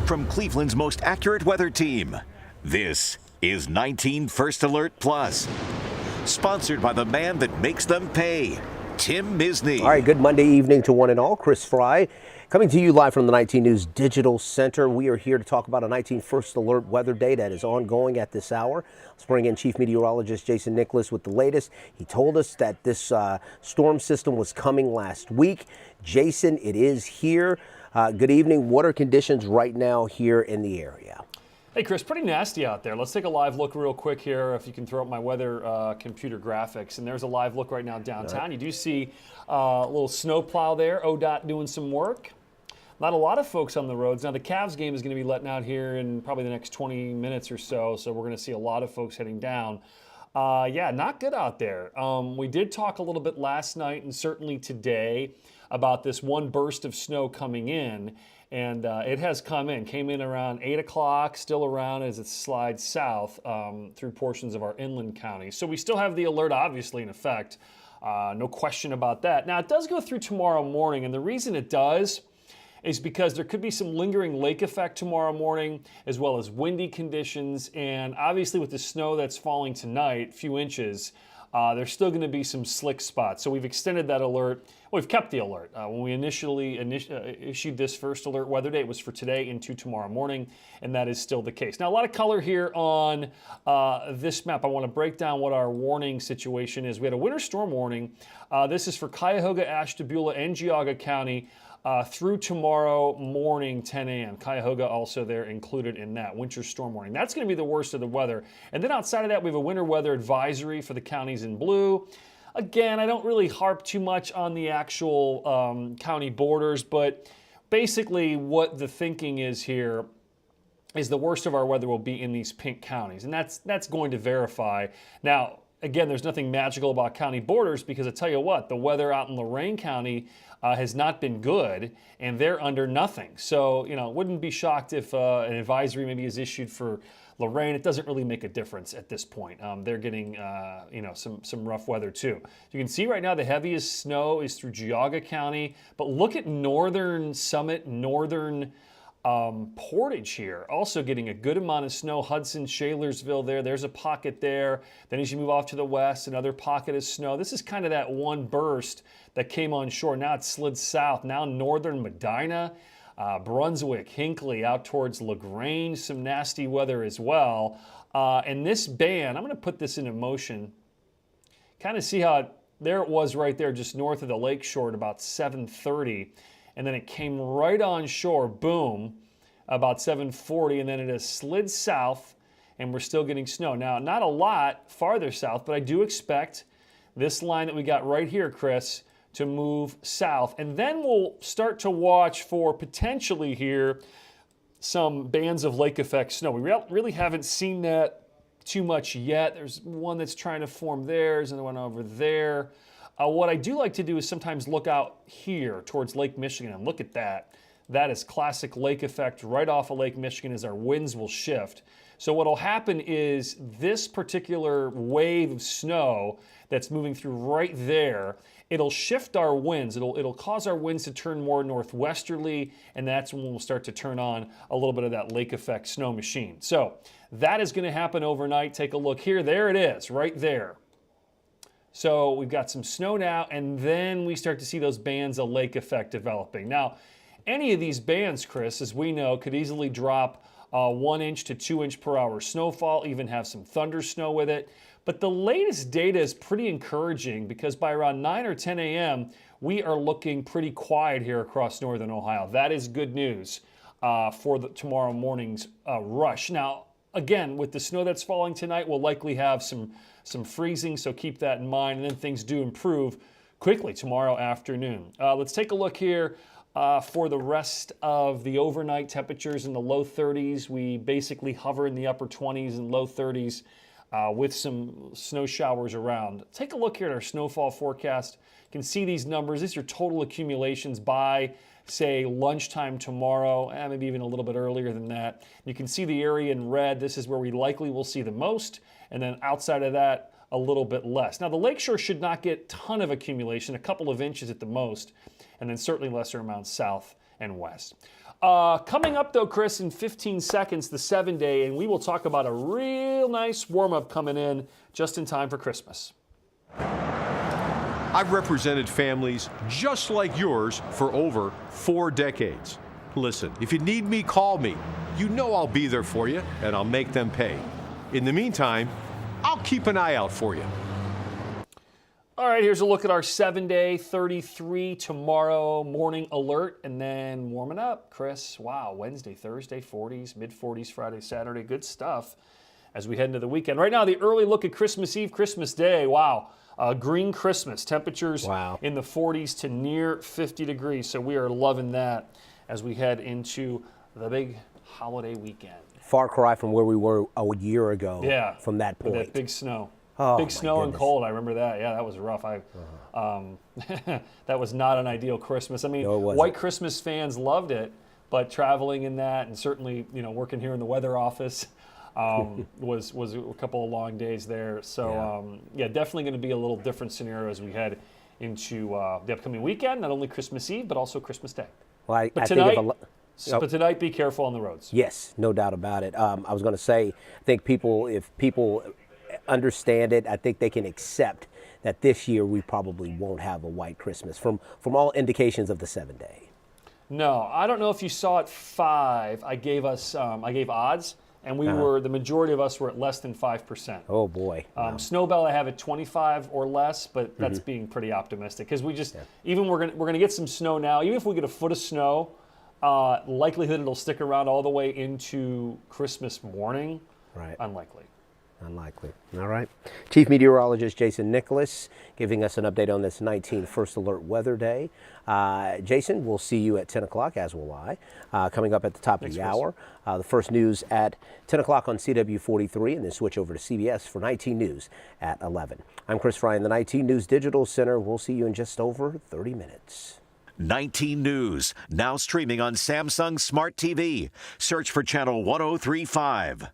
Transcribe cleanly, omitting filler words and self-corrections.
from Cleveland's most accurate weather team. This is 19 First Alert Plus, sponsored by the man that makes them pay, Tim Misney. All right, good Monday evening to one and all. Chris Fry coming to you live from the 19 News Digital Center. We are here to talk about a 19 First Alert weather day that is ongoing at this hour. Let's bring in Chief Meteorologist Jason Nicholas with the latest. He told us that this storm system was coming last week. Jason, it is here. Good evening. What are conditions right now here in the area? Hey, Chris, pretty nasty out there. Let's take a live look real quick here. If you can throw up my weather computer graphics. And there's a live look right now downtown. Right. You do see a little snow plow there. ODOT doing some work. Not a lot of folks on the roads. Now, the Cavs game is going to be letting out here in probably the next 20 minutes or so. So we're going to see a lot of folks heading down. Yeah, not good out there. We did talk a little bit last night and certainly today about this one burst of snow coming in. And it has came in around 8 o'clock, still around as it slides south through portions of our inland counties. So we still have the alert obviously in effect, no question about that. Now it does go through tomorrow morning, and the reason it does is because there could be some lingering lake effect tomorrow morning, as well as windy conditions, and obviously with the snow that's falling tonight, a few inches, there's still going to be some slick spots. So we've extended that alert. Well, we've kept the alert. When we initially issued this first alert weather day, it was for today into tomorrow morning, and that is still the case. Now, a lot of color here on this map. I want to break down what our warning situation is. We had a winter storm warning. This is for Cuyahoga, Ashtabula, and Geauga County through tomorrow morning, 10 a.m. Cuyahoga also there included in that winter storm warning. That's going to be the worst of the weather. And then outside of that, we have a winter weather advisory for the counties in blue. Again, I don't really harp too much on the actual county borders, but basically what the thinking is here is the worst of our weather will be in these pink counties, and that's going to verify. Now, again, there's nothing magical about county borders because I tell you what, the weather out in Lorain County has not been good, and they're under nothing. So, wouldn't be shocked if an advisory maybe is issued for Lorain. It doesn't really make a difference at this point. They're getting, some rough weather too. You can see right now the heaviest snow is through Geauga County, but look at northern Summit, northern Portage here, also getting a good amount of snow. Hudson, Shalersville there's a pocket there. Then as you move off to the west, another pocket of snow. This is kind of that one burst that came on shore. Now it's slid south. Now northern Medina, Brunswick, Hinckley, out towards LaGrange, some nasty weather as well. And this band, I'm going to put this into motion, kind of see how there it was right there just north of the lake shore at about 7:30. And then it came right on shore, boom, about 7:40, and then it has slid south, and we're still getting snow. Now, not a lot farther south, but I do expect this line that we got right here, Chris, to move south. And then we'll start to watch for potentially here some bands of lake effect snow. We really haven't seen that too much yet. There's one that's trying to form there, there's another one over there. What I do like to do is sometimes look out here towards Lake Michigan, and look at that. That is classic lake effect right off of Lake Michigan as our winds will shift. So what will happen is this particular wave of snow that's moving through right there, it'll shift our winds. It'll cause our winds to turn more northwesterly, and that's when we'll start to turn on a little bit of that lake effect snow machine. So that is going to happen overnight. Take a look here. There it is, right there. So we've got some snow now, and then we start to see those bands of lake effect developing. Now, any of these bands, Chris, as we know, could easily drop 1 inch to 2 inch per hour snowfall, even have some thunder snow with it. But the latest data is pretty encouraging because by around 9 or 10 a.m., we are looking pretty quiet here across northern Ohio. That is good news for tomorrow morning's rush. Now, again, with the snow that's falling tonight, we'll likely have some freezing, so keep that in mind, and then things do improve quickly tomorrow afternoon. Let's take a look here for the rest of the overnight temperatures in the low 30s. We basically hover in the upper 20s and low 30s with some snow showers around. Take a look here at our snowfall forecast. You can see these numbers. These are total accumulations by, say, lunchtime tomorrow, maybe even a little bit earlier than that. You can see the area in red. This is where we likely will see the most, and then outside of that, a little bit less. Now, the lakeshore should not get a ton of accumulation, a couple of inches at the most, and then certainly lesser amounts south and west. Coming up, though, Chris, in 15 seconds, the 7-day, and we will talk about a real nice warm-up coming in just in time for Christmas. I've represented families just like yours for over 4 decades. Listen, if you need me, call me. You know I'll be there for you, and I'll make them pay. In the meantime, I'll keep an eye out for you. All right, here's a look at our 7-day, 33 tomorrow morning alert, and then warming up, Chris. Wow, Wednesday, Thursday, 40s, mid-40s, Friday, Saturday. Good stuff as we head into the weekend. Right now, the early look at Christmas Eve, Christmas Day. Wow, green Christmas. Temperatures in the 40s to near 50 degrees, so we are loving that as we head into the big holiday weekend. Far cry from where we were a year ago. Yeah, from that point. That big snow. Oh, big snow goodness. and cold. I remember that. Yeah, that was rough. That was not an ideal Christmas. I mean, No, it wasn't. white Christmas fans loved it, but traveling in that, and certainly, working here in the weather office, was a couple of long days there. So, definitely going to be a little different scenario as we head into the upcoming weekend. Not only Christmas Eve, but also Christmas Day. Well, But I tonight, think but tonight, be careful on the roads. yes, no doubt about it. I was going to say, I think if people understand it, I think they can accept that this year we probably won't have a white Christmas from all indications of the 7-day. No, I don't know if you saw at 5. I gave odds, and the majority of us were at less than 5%. Oh boy. Snowbell, I have at 25 or less, but that's being pretty optimistic because even we're gonna get some snow now. Even if we get a foot of snow, likelihood it'll stick around all the way into Christmas morning. Right. Unlikely. Unlikely. All right. Chief Meteorologist Jason Nicholas giving us an update on this 19 First Alert Weather Day. Jason, we'll see you at 10 o'clock, as will I, coming up at the top of the hour. The first news at 10 o'clock on CW43, and then switch over to CBS for 19 News at 11. I'm Chris Fry in the 19 News Digital Center. We'll see you in just over 30 minutes. 19 News, now streaming on Samsung Smart TV. Search for Channel 1035.